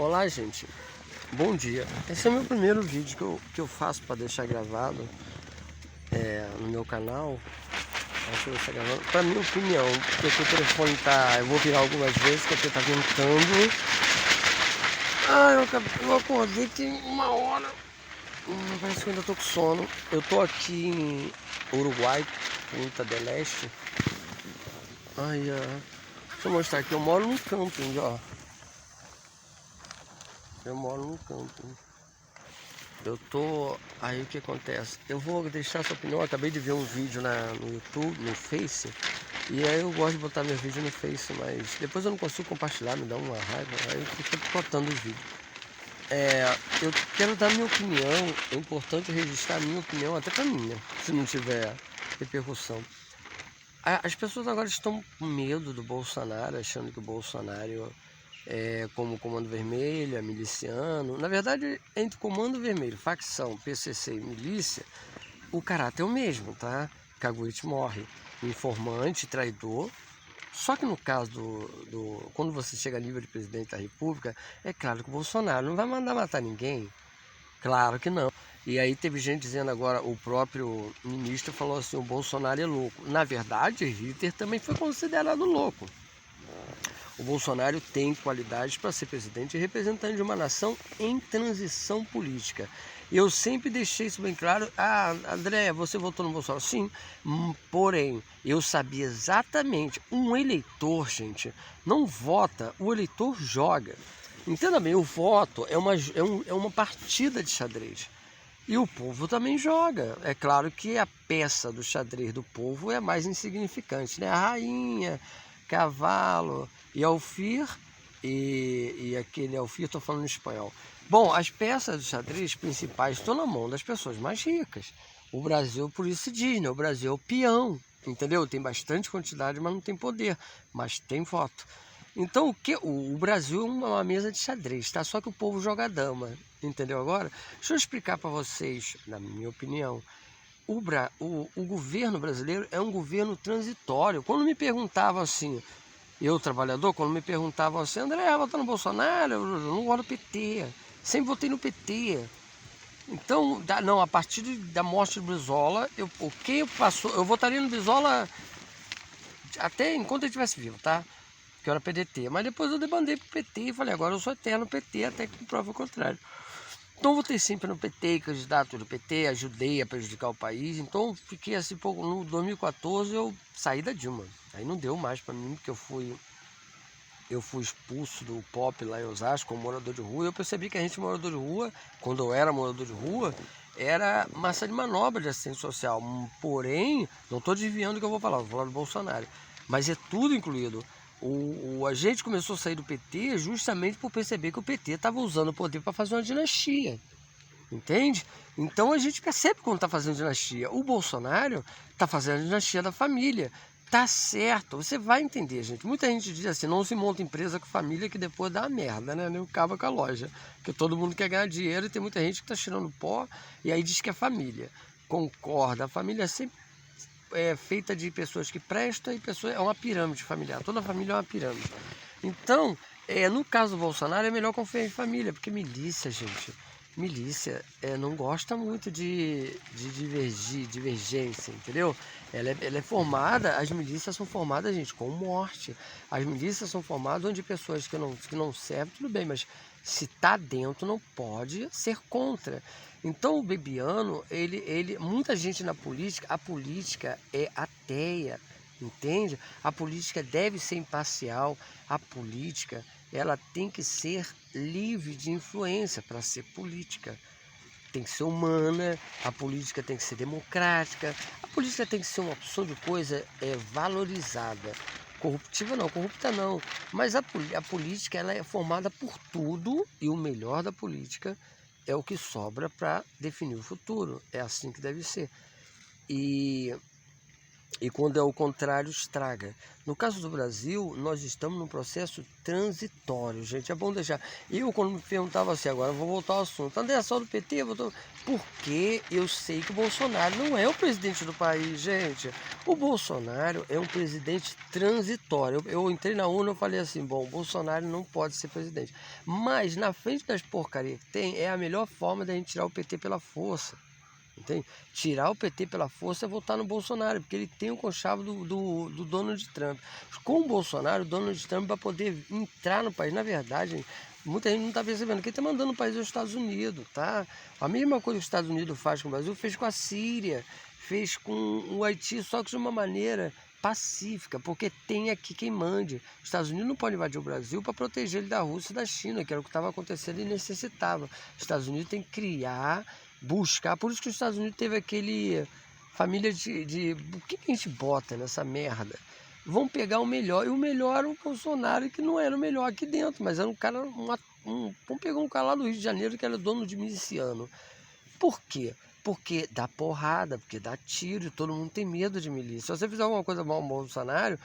Olá, gente, bom dia. Esse é o meu primeiro vídeo que eu faço para deixar gravado no meu canal. Acho que eu vou deixar gravando para minha opinião, porque aqui o telefone tá. Eu vou virar algumas vezes porque tá ventando. Eu acordei tem uma hora. Parece que eu ainda tô com sono. Eu tô aqui em Uruguai, Punta del Este. Deixa eu mostrar aqui, eu moro num camping, ó. Eu moro num camping. Aí o que acontece? Eu vou deixar sua opinião. Eu acabei de ver um vídeo no YouTube, no Face. E aí eu gosto de botar meus vídeos no Face, mas depois eu não consigo compartilhar, me dá uma raiva. Aí eu fico botando os vídeos. Eu quero dar minha opinião. É importante registrar a minha opinião, até pra mim, né? Se não tiver repercussão. As pessoas agora estão com medo do Bolsonaro, achando que o Bolsonaro como Comando Vermelho, é miliciano. Na verdade, entre Comando Vermelho, facção, PCC e milícia, o caráter é o mesmo, tá? Caguete morre, informante, traidor. Só que no caso quando você chega a nível de presidente da República, é claro que o Bolsonaro não vai mandar matar ninguém. Claro que não. E aí teve gente dizendo agora, o próprio ministro falou assim, o Bolsonaro é louco. Na verdade, Hitler também foi considerado louco. O Bolsonaro tem qualidades para ser presidente e representante de uma nação em transição política. Eu sempre deixei isso bem claro. André, você votou no Bolsonaro? Sim, porém, eu sabia exatamente. Um eleitor, gente, não vota, o eleitor joga. Entenda bem, o voto é uma partida de xadrez. E o povo também joga. É claro que a peça do xadrez do povo é mais insignificante, né? A rainha, cavalo e alfir, e aquele alfir, estou falando em espanhol. Bom, as peças do xadrez principais estão na mão das pessoas mais ricas. O Brasil, por isso se diz, né? O Brasil é o peão, entendeu? Tem bastante quantidade, mas não tem poder, mas tem voto. Então o Brasil é uma mesa de xadrez, tá? Só que o povo joga dama, entendeu agora? Deixa eu explicar para vocês, na minha opinião. O governo brasileiro é um governo transitório. Quando me perguntavam assim, eu trabalhador, quando me perguntavam assim, André, votar no Bolsonaro? Eu não gosto do PT, sempre votei no PT. Então, a partir da morte do Brizola, eu votaria no Brizola até enquanto ele estivesse vivo, tá? Que eu era PDT, mas depois eu debandei pro PT e falei, agora eu sou eterno PT, até que prova o contrário. Então eu votei sempre no PT, candidato do PT, ajudei a prejudicar o país, então fiquei assim, pouco, no 2014 eu saí da Dilma, aí não deu mais para mim, porque eu fui expulso do POP lá em Osasco como morador de rua, e eu percebi que a gente morador de rua, quando eu era morador de rua, era massa de manobra de assistência social, porém, não estou desviando do que eu vou falar do Bolsonaro, mas é tudo incluído. A gente começou a sair do PT justamente por perceber que o PT estava usando o poder para fazer uma dinastia, entende? Então a gente percebe quando está fazendo dinastia. O Bolsonaro está fazendo a dinastia da família. Tá certo, você vai entender, gente. Muita gente diz assim, não se monta empresa com família que depois dá uma merda, né? Nem acaba com a loja. Porque todo mundo quer ganhar dinheiro e tem muita gente que está tirando pó e aí diz que é família. Concorda, a família sempre é feita de pessoas que prestam e pessoas, é uma pirâmide familiar. Toda família é uma pirâmide. Então, no caso do Bolsonaro, é melhor confiar em família, porque milícia, gente, não gosta muito de divergência, entendeu? Ela é formada, as milícias são formadas, gente, com morte. As milícias são formadas onde pessoas que não servem, tudo bem, mas se tá dentro não pode ser contra. Então o Bebiano, muita gente na política, a política é ateia, entende? A política deve ser imparcial, a política ela tem que ser livre de influência para ser política. Tem que ser humana, a política tem que ser democrática, a política tem que ser uma opção de coisa valorizada. Corruptiva não, corrupta não. Mas a política ela é formada por tudo e o melhor da política é o que sobra para definir o futuro. É assim que deve ser. E E quando é o contrário, estraga. No caso do Brasil, nós estamos num processo transitório, gente. É bom deixar. Eu, quando me perguntava assim, agora eu vou voltar ao assunto. André, é só do PT? Porque eu sei que o Bolsonaro não é o presidente do país, gente. O Bolsonaro é um presidente transitório. Eu entrei na UNA e falei assim, bom, o Bolsonaro não pode ser presidente. Mas, na frente das porcarias que tem, é a melhor forma da gente tirar o PT pela força. Entende? Tirar o PT pela força é votar no Bolsonaro, porque ele tem o conchavo do Donald Trump. Com o Bolsonaro, o Donald Trump vai poder entrar no país. Na verdade, muita gente não está percebendo que ele está mandando o país aos Estados Unidos, tá? A mesma coisa que os Estados Unidos faz com o Brasil, fez com a Síria, fez com o Haiti, só que de uma maneira pacífica, porque tem aqui quem mande. Os Estados Unidos não podem invadir o Brasil para proteger ele da Rússia e da China, que era o que estava acontecendo e necessitava. Os Estados Unidos tem que criar, buscar, por isso que os Estados Unidos teve aquele família o que a gente bota nessa merda? Vão pegar o melhor, e o melhor era o Bolsonaro, que não era o melhor aqui dentro, mas era um cara, vamos pegar um cara lá do Rio de Janeiro que era dono de miliciano. Por quê? Porque dá porrada, porque dá tiro, e todo mundo tem medo de milícia. Se você fizer alguma coisa mal ao Bolsonaro,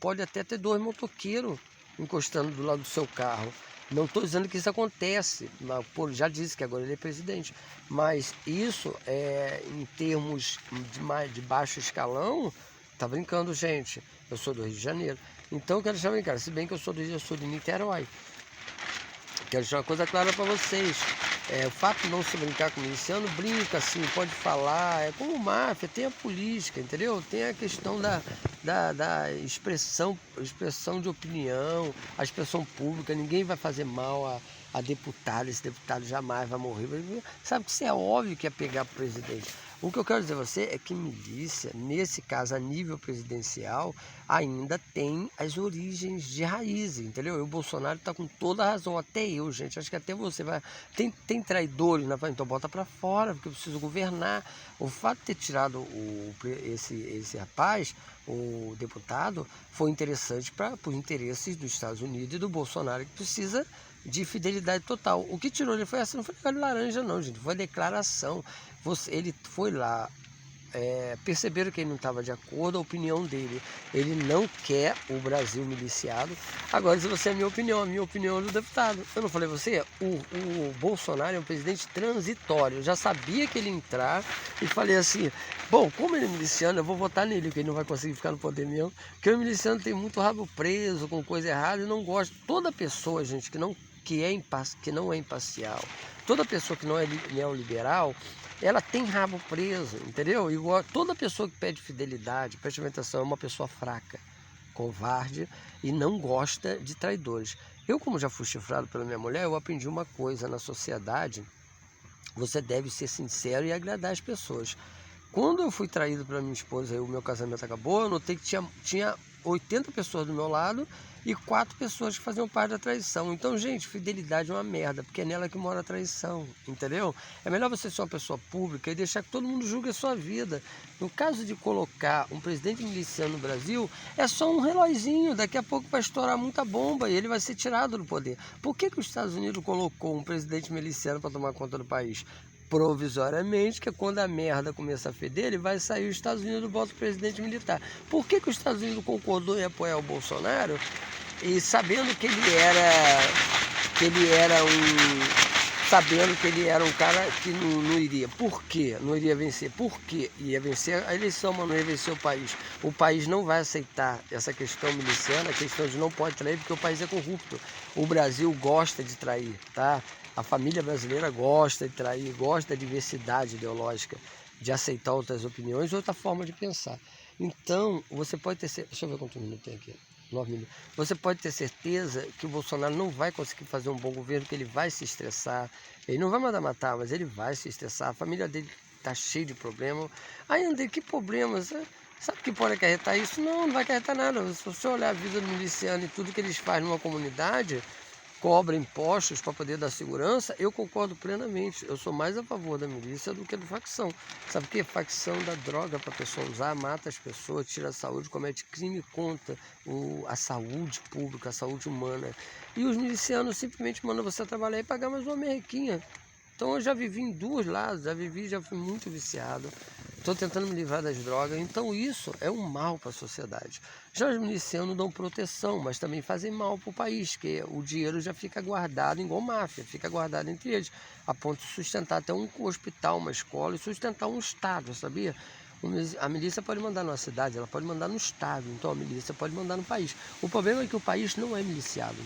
pode até ter 2 motoqueiros encostando do lado do seu carro. Não estou dizendo que isso acontece, mas, pô, já disse que agora ele é presidente. Mas isso, em termos de baixo escalão, tá brincando, gente. Eu sou do Rio de Janeiro. Então eu quero deixar bem claro, se bem que eu sou de Niterói. Quero deixar uma coisa clara para vocês. O fato de não se brincar com o miliciano, brinca assim, pode falar, é como máfia, tem a política, entendeu? Tem a questão da expressão de opinião, a expressão pública, ninguém vai fazer mal a deputado, esse deputado jamais vai morrer. Sabe que isso é óbvio que é pegar para o presidente. O que eu quero dizer a você é que milícia, nesse caso a nível presidencial, ainda tem as origens de raiz, entendeu? E o Bolsonaro está com toda a razão, até eu, gente, acho que até você vai... Tem traidores na frente, então bota para fora, porque eu preciso governar. O fato de ter tirado esse rapaz, o deputado, foi interessante para os interesses dos Estados Unidos e do Bolsonaro, que precisa de fidelidade total. O que tirou ele foi assim, não foi negócio de laranja não, gente, foi declaração. Ele foi lá, perceberam que ele não estava de acordo, a opinião dele. Ele não quer o Brasil miliciado. Agora, se você é a minha opinião é do deputado. Eu não falei você? O Bolsonaro é um presidente transitório. Eu já sabia que ele ia entrar e falei assim, bom, como ele é miliciano, eu vou votar nele, porque ele não vai conseguir ficar no poder mesmo. Porque o miliciano tem muito rabo preso, com coisa errada, e não gosta. Toda pessoa, gente, que não é imparcial, toda pessoa que não é neoliberal, ela tem rabo preso, entendeu? Igual toda pessoa que pede fidelidade, preste atenção, é uma pessoa fraca, covarde e não gosta de traidores. Eu, como já fui chifrado pela minha mulher, eu aprendi uma coisa na sociedade: você deve ser sincero e agradar as pessoas. Quando eu fui traído pela minha esposa e o meu casamento acabou, eu notei que tinha 80 pessoas do meu lado e 4 pessoas que faziam parte da traição. Então, gente, fidelidade é uma merda, porque é nela que mora a traição, entendeu? É melhor você ser uma pessoa pública e deixar que todo mundo julgue a sua vida. No caso de colocar um presidente miliciano no Brasil, é só um reloginho, daqui a pouco vai estourar muita bomba e ele vai ser tirado do poder. Por que os Estados Unidos colocou um presidente miliciano para tomar conta do país? Provisoriamente, que quando a merda começa a feder, ele vai sair, os Estados Unidos bota o presidente militar. Por que os Estados Unidos concordou em apoiar o Bolsonaro e sabendo que ele era um cara que não iria? Por quê? Não iria vencer. Por quê? Ia vencer a eleição, mas não ia vencer o país. O país não vai aceitar essa questão miliciana, a questão de não pode trair, porque o país é corrupto. O Brasil gosta de trair, tá? A família brasileira gosta de trair, gosta da diversidade ideológica, de aceitar outras opiniões, outra forma de pensar. Então, você pode ter certeza... Deixa eu ver quantos minutos tem aqui. 9 minutos. Você pode ter certeza que o Bolsonaro não vai conseguir fazer um bom governo, que ele vai se estressar. Ele não vai mandar matar, mas ele vai se estressar. A família dele está cheia de problemas. Aí, André, que problemas? Sabe que pode acarretar isso? Não vai acarretar nada. Se você olhar a vida do miliciano e tudo que eles fazem numa comunidade, cobra impostos para poder dar segurança, eu concordo plenamente. Eu sou mais a favor da milícia do que da facção. Sabe o que? Facção dá droga para a pessoa usar, mata as pessoas, tira a saúde, comete crime contra a saúde pública, a saúde humana. E os milicianos simplesmente mandam você trabalhar e pagar mais uma merrequinha. Então eu já vivi em 2 lados, já fui muito viciado. estou tentando me livrar das drogas. Então isso é um mal para a sociedade. Já os milicianos dão proteção, mas também fazem mal para o país, que o dinheiro já fica guardado igual máfia, fica guardado entre eles, a ponto de sustentar até um hospital, uma escola e sustentar um estado, sabia? A milícia pode mandar numa cidade, ela pode mandar no estado, então a milícia pode mandar no país. O problema é que o país não é miliciado.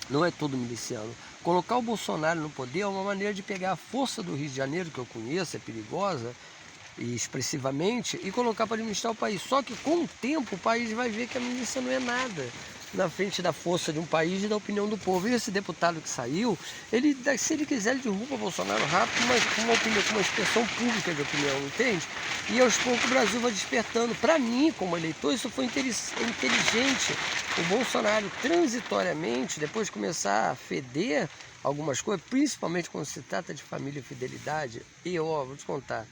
Não é todo miliciano. Colocar o Bolsonaro no poder é uma maneira de pegar a força do Rio de Janeiro, que eu conheço, é perigosa, e expressivamente, e colocar para administrar o país. Só que com o tempo o país vai ver que a milícia não é nada na frente da força de um país e da opinião do povo. E esse deputado que saiu, ele, se ele quiser, ele derruba o Bolsonaro rápido, mas com uma opinião, com uma expressão pública de opinião, entende? E aos poucos o Brasil vai despertando. Para mim, como eleitor, isso foi inteligente. O Bolsonaro, transitoriamente, depois de começar a feder algumas coisas, principalmente quando se trata de família e fidelidade, e eu, vou te contar,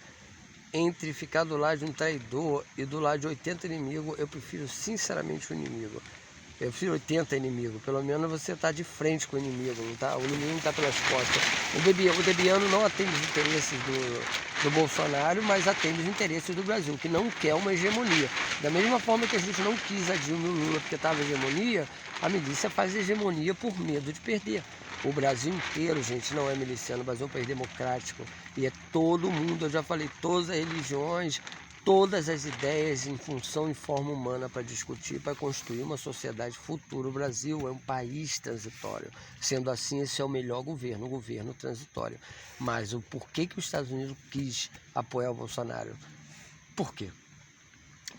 entre ficar do lado de um traidor e do lado de 80 inimigos, eu prefiro sinceramente o inimigo. Eu prefiro 80 inimigos, pelo menos você está de frente com o inimigo, não tá? O inimigo não está pelas costas. O Debiano não atende os interesses do Bolsonaro, mas atende os interesses do Brasil, que não quer uma hegemonia. Da mesma forma que a gente não quis a Dilma e o Lula porque estava hegemonia, a milícia faz hegemonia por medo de perder. O Brasil inteiro, gente, não é miliciano, o Brasil é um país democrático. E é todo mundo, eu já falei, todas as religiões, todas as ideias em função e forma humana para discutir, para construir uma sociedade futura. O Brasil é um país transitório. Sendo assim, esse é o melhor governo, um governo transitório. Mas o porquê que os Estados Unidos quis apoiar o Bolsonaro? Por quê?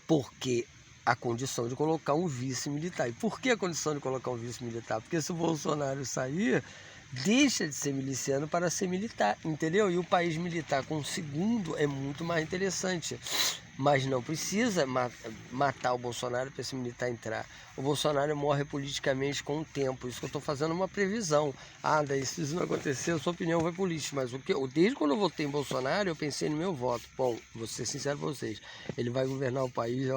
Porque a condição de colocar um vice militar. E por que a condição de colocar um vice militar? Porque se o Bolsonaro sair, deixa de ser miliciano para ser militar, entendeu? E o país militar com o segundo é muito mais interessante. Mas não precisa matar o Bolsonaro para esse militar entrar. O Bolsonaro morre politicamente com o tempo. Isso que eu estou fazendo uma previsão. Daí se isso não acontecer, a sua opinião vai política. Mas desde quando eu votei em Bolsonaro, eu pensei no meu voto. Bom, vou ser sincero para vocês. Ele vai governar o país,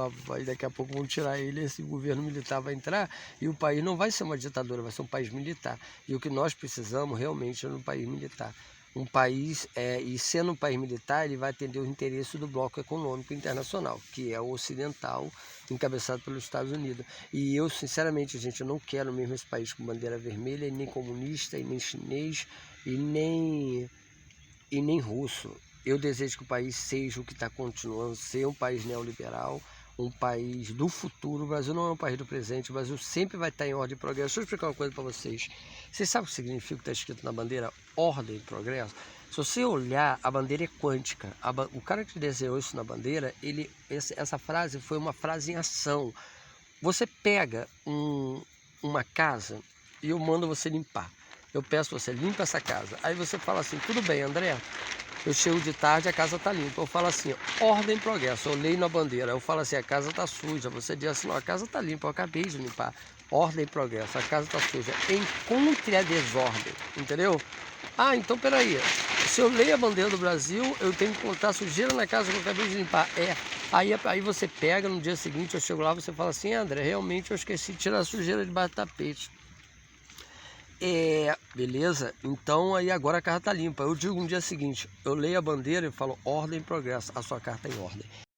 daqui a pouco vão tirar ele, esse governo militar vai entrar, e o país não vai ser uma ditadura, vai ser um país militar. E o que nós precisamos realmente é um país militar. Um país, e sendo um país militar, ele vai atender os interesses do bloco econômico internacional, que é o ocidental, encabeçado pelos Estados Unidos. E eu, sinceramente, gente, eu não quero mesmo esse país com bandeira vermelha, e nem comunista, e nem chinês, e nem russo. Eu desejo que o país seja o que está continuando, ser um país neoliberal, um país do futuro. O Brasil não é um país do presente, o Brasil sempre vai estar em ordem e progresso. Deixa eu explicar uma coisa para vocês. Vocês sabem o que significa o que está escrito na bandeira? Ordem e progresso. Se você olhar, a bandeira é quântica. O cara que desenhou isso na bandeira, essa frase foi uma frase em ação. Você pega uma casa e eu mando você limpar. Eu peço você, limpa essa casa. Aí você fala assim, tudo bem, André, eu chego de tarde, a casa está limpa. Eu falo assim, ordem e progresso. Eu leio na bandeira. Eu falo assim, a casa está suja. Você diz assim, não, a casa está limpa, eu acabei de limpar. Ordem e progresso, a casa está suja. Encontre a desordem, entendeu? Então peraí. Se eu leio a bandeira do Brasil, eu tenho que encontrar sujeira na casa que eu acabei de limpar. Aí você pega, no dia seguinte eu chego lá, você fala assim, André, realmente eu esqueci de tirar a sujeira debaixo do tapete. Beleza? Então aí agora a casa tá limpa. Eu digo no dia seguinte, eu leio a bandeira e falo ordem e progresso, a sua carta em ordem.